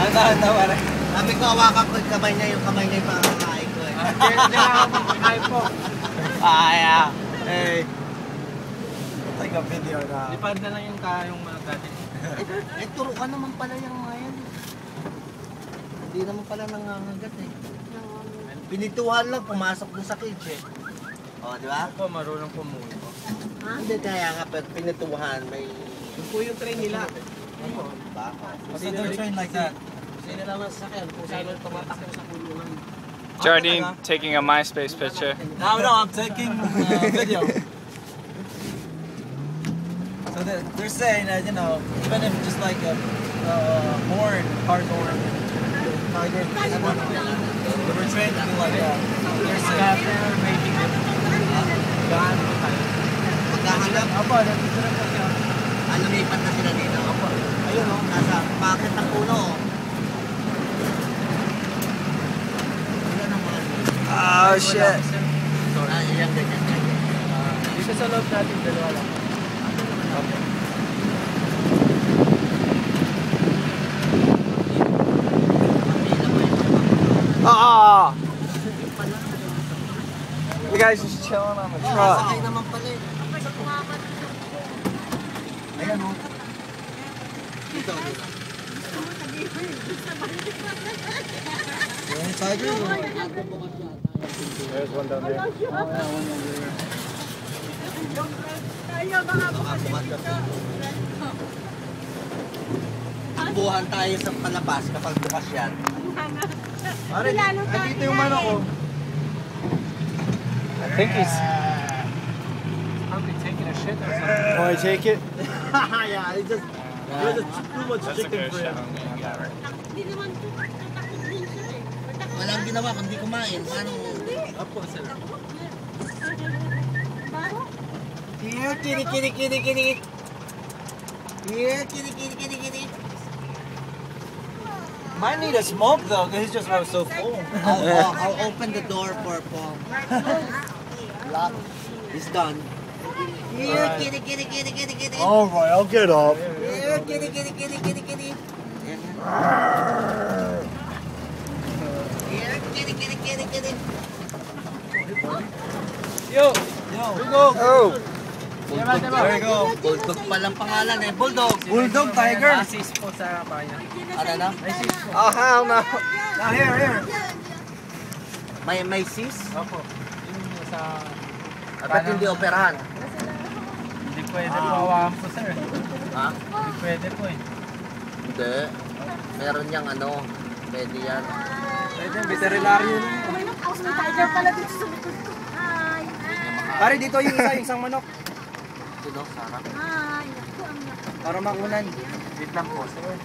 Handa pare. Sabi ko, hawakan ko yung kamay niya yung pakakain ko eh. Hindi lang ako makakain po. Yeah. Hey. Take a video na. Ipad na lang yung mga dati. Eh, turo ka naman pala yung mga yan. Hindi naman pala nangangagat eh. Pinituhan lang, pumasok dun sa cage eh. O, di ba? Ako, marunong po muna. Hindi kaya nga, pero pinituhan, may... Yung po yung train nila. Ano? Baka. What's the train like that? Sino naman sa sakyan, kung saan tumatakbo sa kulungan. Jardine taking a MySpace picture. No, I'm taking video. So they're saying that, you know, even if just like a horn, car's horn, tiger, they were trained to do like that. They're saying they're making it. Magkahanap. Apo, nandito na po siya. Lumipat na sila dito. Apo. Ayun o, nasa packet ng puno o. Oh shit. Ayan, ganyan. Dito sa loob natin, dalawa lang. Okay. Ah! You guys just chilling on the truck. Sakay naman pala eh. Ayan o. Dito. Tiger? There's one down there. Takbuhan tayo sa palabas kapag bukas yan. Pare, dito yung manok ko. I think he's. Probably taking a shit or something. Want to take it? Yeah, it's just... There's too much chicken for him. Walang ginawa kundi kumain. Paano? Apo, sir. Here, kitty, kitty, kitty, kitty. Here, kitty, kitty, kitty, kitty. Might need a smoke though, because he's just so full. I'll open the door for Paul. Lock. He's done. Here, Alright. kitty, kitty, kitty, kitty, kitty. Alright, I'll get up. Here, kitty, kitty, kitty, kitty, kitty. Here, kitty, kitty, kitty, kitty. Yo! Bulldog! Oh! There you go. Bulldog palang pangalan eh. Bulldog. Bulldog, tiger. Assist po sa kanya. Ano na? Oh hell no! Now here. May sis? Opo. Yung sa... Ba't hindi operahan? Hindi pwede po hawakan po, sir. Ha? Hindi pwede po eh. Hindi. Meron niyang ano. Pwede yan. Pwede, veterinaryo na. Tiger pala dito sa likod ko. Hi. Pare, dito yung isang manok. Sino? Sarah? Hi. Ako ang naku. Para makunan. Wait lang po, sir.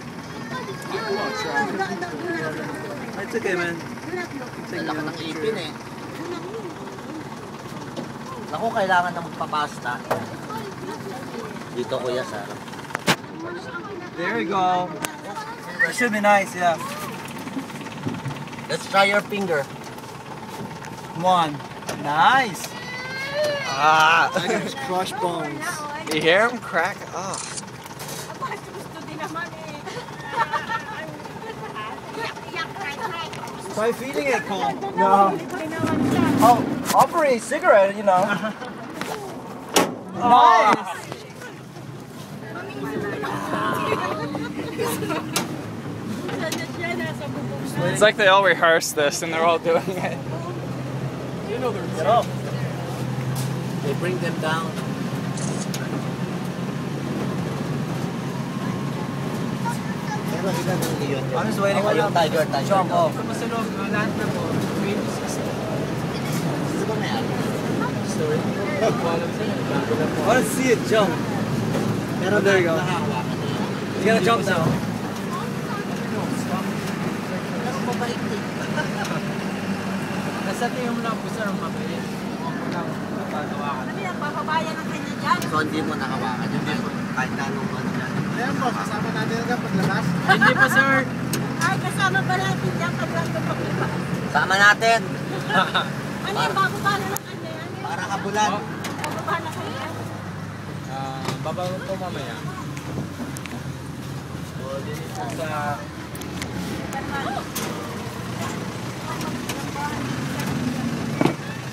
It's okay, man. Laki ng ipin eh. Naku, kailangan na magpapasta. Dito kuya, Sarah. There you go. It should be nice, yeah. Let's try your finger. Come on. Nice. Ah! I can just crush bones. You hear him crack? Oh. Gusto din naman eh. Try feeding it, Cole. No. Libre naman siya. Oh, offer a cigarette, you know. Nice. It's like they all rehearsed this and they're all doing it. Get up. They bring them down. Pero ilan ang leon yun? I'm just waiting for yung you tiger. to jump off. Sa masulog, lahat na po. Green system. Sino ba may ano? Sorry. Walang sir. Bago na po. I want to see it jump. Pero there you go. nakahawakan na yun. He's gonna jump now. Pero mabait eh. Nasa tingin mo lang po, sir, mabilis. Ako lang, napagawa ka. Sabi ang bababayan ng kanya dyan. So hindi mo nakawakan yung kahit anong ano yan. Ayan po, kasama natin agad paglabas. Hindi po, sir. Ay, kasama ba natin dyan pag nandun paglabas? Sama natin. Ano yung bababa na ng kanya yan? Para kabulan. Bababa na kanya. Babago po mamaya. So, dito sa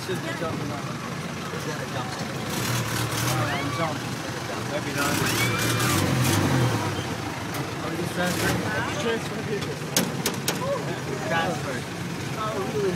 Should be jumping on. Is that a jump? Jump. Maybe not. Are we just transferring? Transfer. Oh, really?